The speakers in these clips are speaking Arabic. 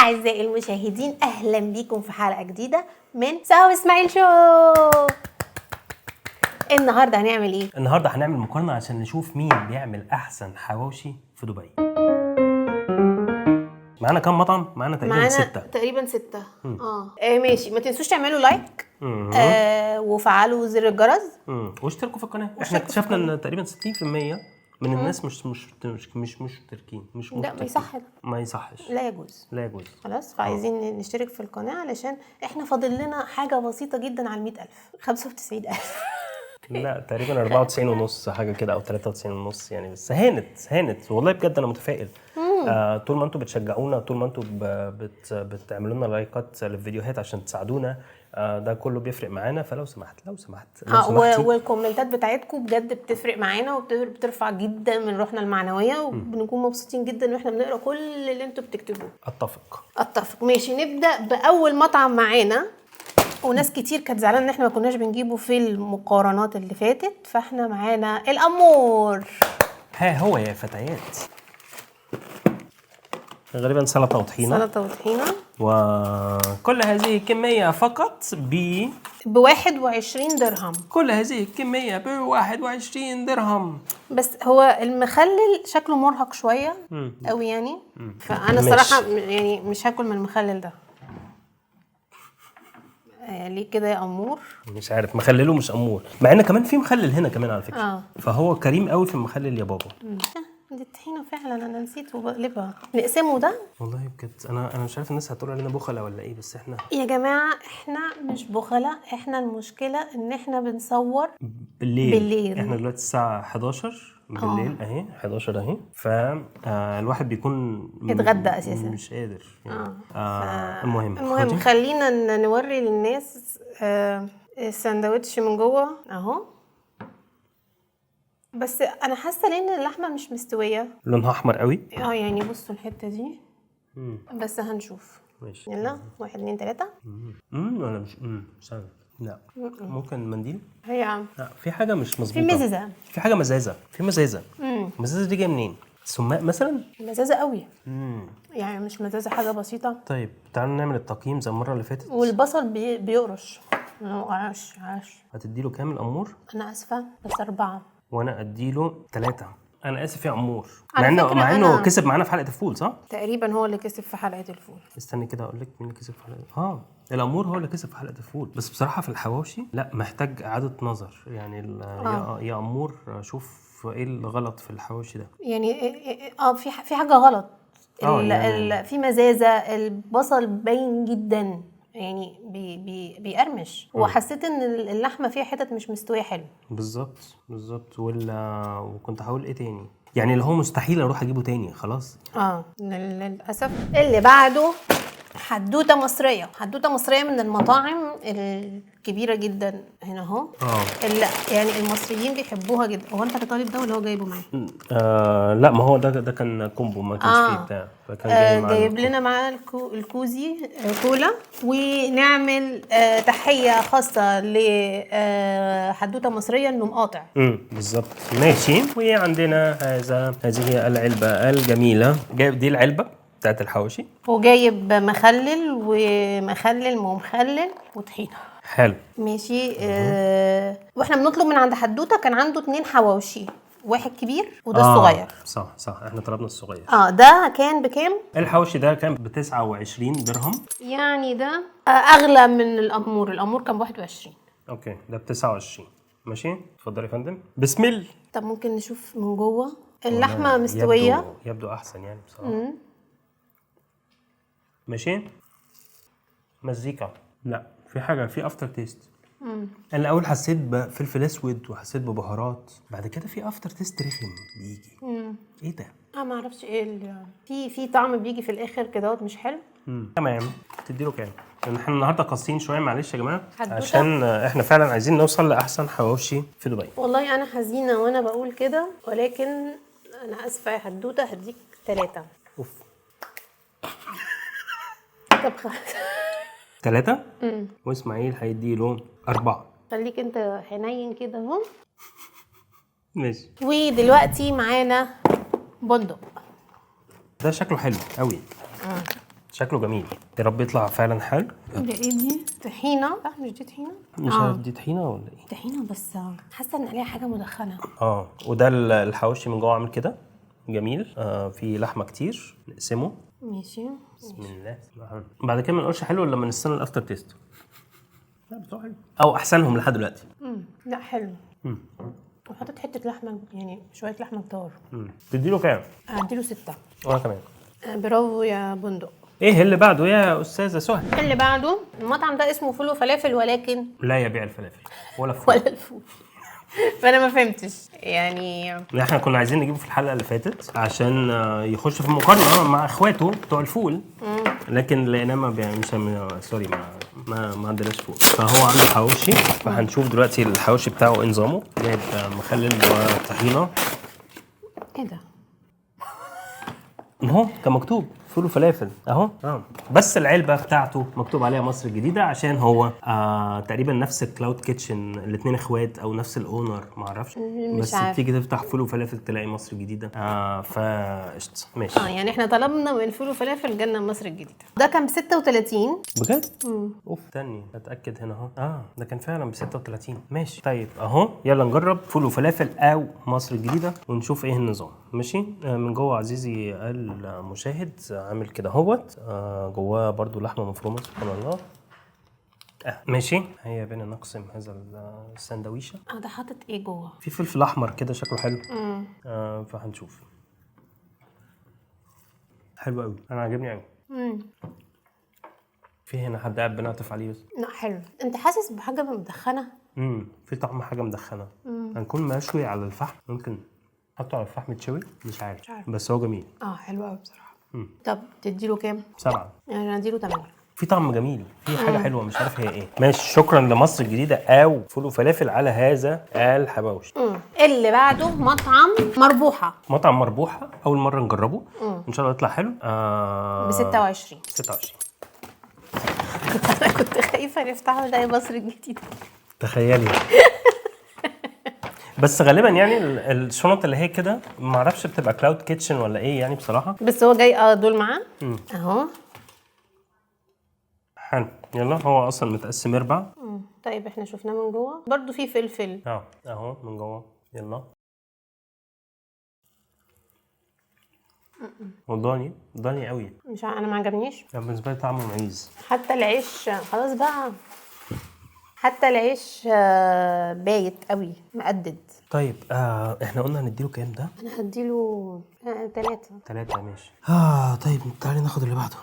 أعزائي المشاهدين، أهلا بيكم في حلقة جديدة من سهو إسماعيل شو. النهاردة هنعمل إيه؟ النهاردة هنعمل مقارنة عشان نشوف مين بيعمل أحسن حواوشي في دبي. معانا كام مطعم؟ معانا تقريبا 6. تقريبا 6. ماشي، ما تنسوش تعملوا لايك وفعلوا زر الجرس واشتركوا في القناة. احنا اكتشفنا ان تقريبا 60% من الناس مش مشتركين. لا، ما يصح، ما يصحش، لا يجوز خلاص. فعايزين نشترك في القناة علشان احنا فاضل لنا حاجة بسيطة جدا على 100,000، 95,000. لا تقريبا 94.5 حاجة كده او 93.5 يعني. بس هانت والله بجد انا متفائل. طول ما انتوا بتشجعونا، طول ما انتوا بتعملوا لنا لايكات للفيديوهات عشان تساعدونا، ده كله بيفرق معانا. فلو سمحت والكومنتات بتاعتكم بجد بتفرق معانا وبترفع جدا من روحنا المعنويه، وبنكون مبسوطين جدا واحنا بنقرا كل اللي انتوا بتكتبوه. اتفق. ماشي، نبدا باول مطعم معانا. وناس كتير كانت زعلانه ان احنا ما كناش بنجيبه في المقارنات اللي فاتت، فاحنا معانا الامور. ها هو يا فتيات، غالبا سلطه وطحينه. وكل هذه الكميه فقط ب 21 درهم. كل هذه الكميه ب 21 درهم. بس هو المخلل شكله مرهق شويه قوي يعني. فانا صراحه يعني مش هاكل من المخلل ده. ليه كده يا امور؟ مش عارف، مخلله مش امور، مع ان كمان في مخلل هنا كمان على فكره. فهو كريم قوي في المخلل يا بابا. دي الطحينه فعلا، انا نسيت وبقلبها. نقسمه ده والله بجد. انا مش عارف الناس هتقول علينا بخله ولا ايه، بس احنا يا جماعه احنا مش بخله. احنا المشكله ان احنا بنصور بالليل. احنا دلوقتي الساعه 11 بالليل اهي، 11 اهي. فالواحد بيكون اتغدى اساسا مش قادر يعني. المهم خلينا نوري للناس الساندوتش من جوه اهو. بس انا حاسه ان اللحمه مش مستويه، لونها احمر قوي. يعني بصوا الحته دي. بس هنشوف. ماشي، يلا 1 2 3. ولا مش استنى. لا ممكن منديل. هي لا، في حاجه مش مظبوطه. في مزازه، في حاجه مزازه، المزازه دي جايه منين؟ سماق مثلا. مزازه قوي. يعني مش مزازه، حاجه بسيطه. طيب تعالوا نعمل التقييم زي المره اللي فاتت. والبصل بيقرش. عاش. هتديله كام الامور؟ انا اسفه بس 4. وانا اديله 3. انا اسف يا امور، مع انه كسب معانا في حلقه الفول، صح؟ تقريبا هو اللي كسب في حلقه الفول. استني كده اقول لك مين اللي كسب في حلقه. الامور هو اللي كسب في حلقه الفول. بس بصراحه في الحواوشي لا، محتاج اعاده نظر يعني. يا امور، شوف ايه الغلط في الحواوشي ده يعني. في حاجه غلط. يعني في مزازه، البصل باين جدا يعني بيقرمش. وحسيت ان اللحمه فيها حتت مش مستويه حلو. بالظبط. وكنت هقول ايه تاني يعني، اللي هو مستحيل اروح اجيبه تاني خلاص. للاسف. اللي بعده حدوته مصريه من المطاعم الكبيره جدا هنا اهو. يعني المصريين بيحبوها جدا. هو انت طالب ده ولا هو جايبه معاه؟ لا، ما هو ده كان كومبو، ما كانش فيه بتاع، فكان جايب لنا معاه الكوزي كولا. ونعمل تحيه خاصه لحدوته مصريه انه مقاطع. بالظبط. ماشي. وعندنا هذه العلبه الجميله. جايب دي العلبه بتاعت الحواوشي، وجايب مخلل ومخلل وطحينه. حلو. ماشي. واحنا بنطلب من عند حدوته، كان عنده 2 حواوشي، واحد كبير وده الصغير. صح، احنا طلبنا الصغير. ده كان بكام؟ الحواوشي ده كان ب 29 درهم. يعني ده اغلى من الامور كان ب 21. اوكي، ده ب 29. ماشي، اتفضل يا فندم. بسم الله. طب ممكن نشوف من جوه اللحمه مستويه؟ يبدو احسن يعني بصراحه. ماشي. مزيكا. لا، في حاجه، في افتر تيست. انا الاول حسيت بفلفل اسود وحسيت ببهارات، بعد كده في افتر تيست رخم بيجي. ايه ده؟ ما اعرفش ايه في طعم بيجي في الاخر كده مش حلو. تمام. تديله كام؟ لان احنا النهارده قاسيين شويه، معلش يا جماعه، عشان احنا فعلا عايزين نوصل لاحسن حواوشي في دبي. والله انا حزينه وانا بقول كده، ولكن انا اسفه يا حدوته، هديك 3. اوف. طب 3. واسماعيل هيديله 4. خليك انت حنين كده اهو. ماشي. ودلوقتي معانا بندق. ده شكله حلو قوي. شكله جميل، يا رب يطلع فعلا حلو. ده ايه دي؟ طحينه؟ لا مش دي طحينه، مش عارف دي طحينه ولا ايه. طحينه بس حاسه ان عليها حاجه مدخنه. وده الحواوشي من جوه عامل كده جميل. في لحمه كتير، نقسمه. ماشي بسم الله. بعد كده ما نقولش حلو الا لما نستنى الافتر تيست. لا بس هو حلو، او احسنهم لحد دلوقتي. لا حلو. وحطيت حته لحمه، يعني شويه لحمه كتار. تديله كام؟ اديله 6. وانا كمان. برافو يا بندق. ايه اللي بعده يا استاذه سهى؟ اللي بعده المطعم ده اسمه فول وفلافل، ولكن لا يبيع الفلافل ولا فول ولا الفول. فانا ما فهمتش يعني. احنا كنا عايزين نجيبه في الحلقه اللي فاتت عشان يخش في المقارنه مع اخواته بتوع الفول، لكن لقيناه ما بيعملش. سوري ما عندناش فول، فهو عنده حواوشي. فهنشوف دلوقتي الحواوشي بتاعه ايه نظامه. جايب مخلل وطحينه. ايه ده؟ اهو كان مكتوب فول وفلافل اهو. بس العلبه بتاعته مكتوب عليها مصر الجديده، عشان هو تقريبا نفس الكلاود كيتشن، الاثنين اخوات او نفس الاونر ما اعرفش، بس تيجي تفتح فول وفلافل تلاقي مصر الجديده. فقشطه ماشي. يعني احنا طلبنا من فول وفلافل جالنا مصر الجديده. ده كان ب 36 بجد؟ اوف استني اتاكد هنا اهو. ده كان فعلا ب 36. ماشي طيب اهو، يلا نجرب فول وفلافل او مصر الجديده ونشوف ايه النظام. ماشي. من جوه عزيزي المشاهد عامل كده اهوت. جواه برضو لحمه مفرومه سبحان الله. ماشي. هيا بينا نقسم هذا السندويشه. ده حاطط ايه جوه؟ في فلفل احمر كده شكله حلو. فهنشوف. حلو قوي، انا عاجبني قوي. في هنا حد قاعد بنعطف عليه بس. لا حلو. انت حاسس بحاجه مدخنه؟ في طعم حاجه مدخنه. هنكون مشوي على الفحم، ممكن حطه على الفحم تشوي، مش عارف. بس هو جميل. حلو قوي بصراحه. طب تديله كام؟ 7. يعني انا اديله 8. في طعم جميل، في حاجه حلوه مش عارف هي ايه. ماشي. شكرا لمصر الجديده او فول وفلافل على هذا الحواوشي. اللي بعده مطعم مربوحه. مطعم مربوحه اول مره نجربه. ان شاء الله يطلع حلو. ب 26. 26. انا كنت خايفه نفتحه زي مصر الجديده. تخيلي. بس غالبا يعني الشنط اللي هي كده ما اعرفش بتبقى كلاود كيتشن ولا ايه يعني بصراحه. بس هو جاي دول معاه اهو. حلو. يلا هو اصلا متقسم 4. طيب احنا شفناه من جوه برضو في فلفل. اهو من جوه. يلا. ضاني قوي. مش انا ما عجبنيش. بالنسبه لي طعمه مميز. حتى العيش خلاص بقى. حتى العيش بايت قوي مقدد. طيب احنا قلنا هنديله كام ده؟ انا هديله 3. 3 ماشي. طيب تعالي ناخد اللي بعده.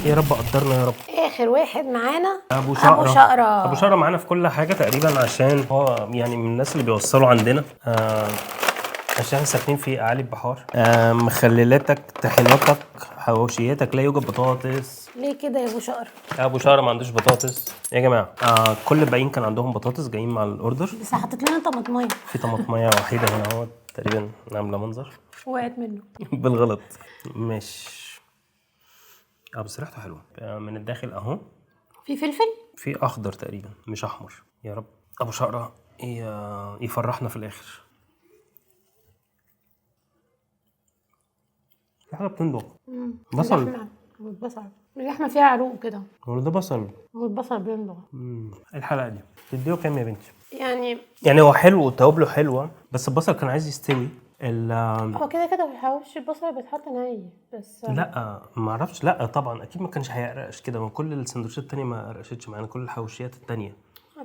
يا رب قدرنا يا رب. اخر واحد معانا ابو شقره معانا في كل حاجه تقريبا، عشان هو يعني من الناس اللي بيوصلوا عندنا. عشان ساكنين في اعالي البحار. مخللاتك، طحيناتك، حواوشياتك لا يوجد بطاطس. ليه كده يا ابو شقره؟ ابو شقره ما عندوش بطاطس يا جماعه. كل الباقيين كان عندهم بطاطس جايين مع الاوردر. بس حطيت لنا طماطميه. في طماطميه وحيده هنا اهو تقريبا عامله منظر. وقعت منه بالغلط. ماشي. بس ريحته حلوه من الداخل اهو. في فلفل، في اخضر تقريبا مش احمر. يا رب ابو شقره يفرحنا في الاخر. في حاجه بتندق. بصل. والبصل اللحمه فيها عروق كده. ولا ده بصل؟ والبصل بيندق. الحلقه دي تديه كام يا بنتي؟ يعني هو حلو وتوابله حلوه، بس البصل كان عايز يستوي. هو كده في الحواوشي البصل بيتحط ني بس. لا ما اعرفش. لا طبعا اكيد ما كانش هيقرقش كده. من كل السندوتشات التانية ما قرقشتش معانا، كل الحواوشيات التانية.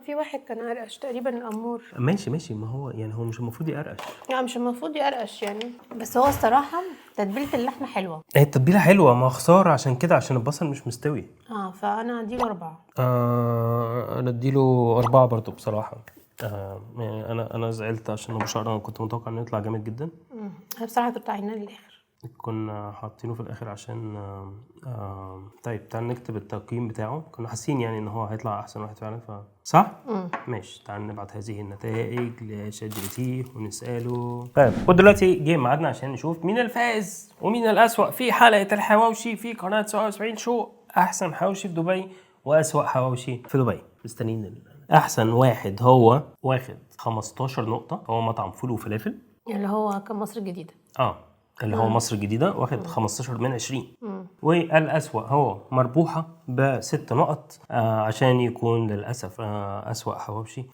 في واحد كان قرقش تقريبا الامور. ماشي. ما هو يعني هو مش المفروض يقرقش. لا مش المفروض يقرقش يعني. بس هو الصراحه تتبيله اللحمه حلوه. هي التتبيله حلوه، ما خساره عشان كده، عشان البصل مش مستوي. فانا اديله 4. انا اديله 4 برضو بصراحه. يعني انا زعلت عشان ابو شقره. انا كنت متوقع انه يطلع جامد جدا. انا بصراحه كنت عايناه للاخر. كنا حاطينه في الاخر عشان طيب تعال نكتب التقييم بتاعه. كنا حاسين يعني ان هو هيطلع احسن واحد فعلا. صح؟ ماشي. تعال نبعت هذه النتائج لشات جي بي تي ونساله. طيب ودلوقتي جه ميعادنا عشان نشوف مين الفائز ومين الاسوأ في حلقه الحواوشي في قناه 77 شو. احسن حواوشي في دبي واسوأ حواوشي في دبي. مستنيين احسن واحد هو واخد 15 نقطه. هو مطعم فول وفلافل اللي هو كان مصر الجديده. اللي هو مصر الجديدة واخد 15 من 20. والأسوأ هو مربوحة ب6 نقط عشان يكون للأسف أسوأ حواوشي.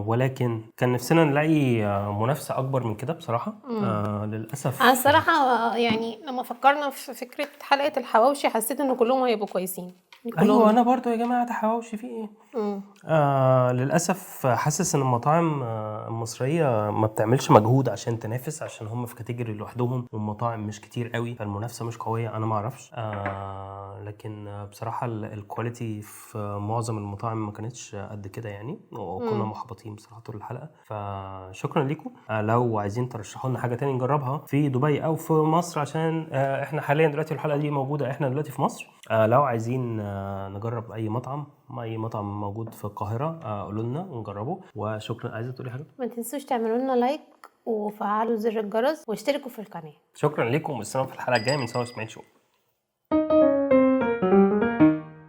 ولكن كان نفسنا نلاقي منافسة أكبر من كده بصراحة. للأسف أنا الصراحة يعني لما فكرنا في فكرة حلقة الحواوشي حسيت إن كلهم هيبقوا كويسين. أيوة أنا برضو يا جماعة ده حواوشي فيه إيه؟ للأسف حاسس إن المطاعم المصرية ما بتعملش مجهود عشان تنافس، عشان هم في كاتيجوري لوحدهم والمطاعم مش كتير قوي فالمنافسة مش قوية. أنا ما أعرفش. لكن بصراحة الكواليتي في معظم المطاعم ما كانتش قد كده يعني، وكنا محبطين بصراحة طول الحلقة. فشكرا لكم. لو عايزين ترشحوا لنا حاجة تاني نجربها في دبي أو في مصر، عشان إحنا حاليا دلوقتي الحلقة دي موجودة إحنا دلوقتي في مصر. لو عايزين نجرب أي مطعم موجود في القاهرة قولوا لنا ونجربه. وشكرا. عايزة تقولي حاجة؟ ما تنسوش تعملوا لنا لايك وفعلوا زر الجرس واشتركوا في القناة. شكرا لكم، واستنوا في الحلقة الجاية من سوا سمعت شو.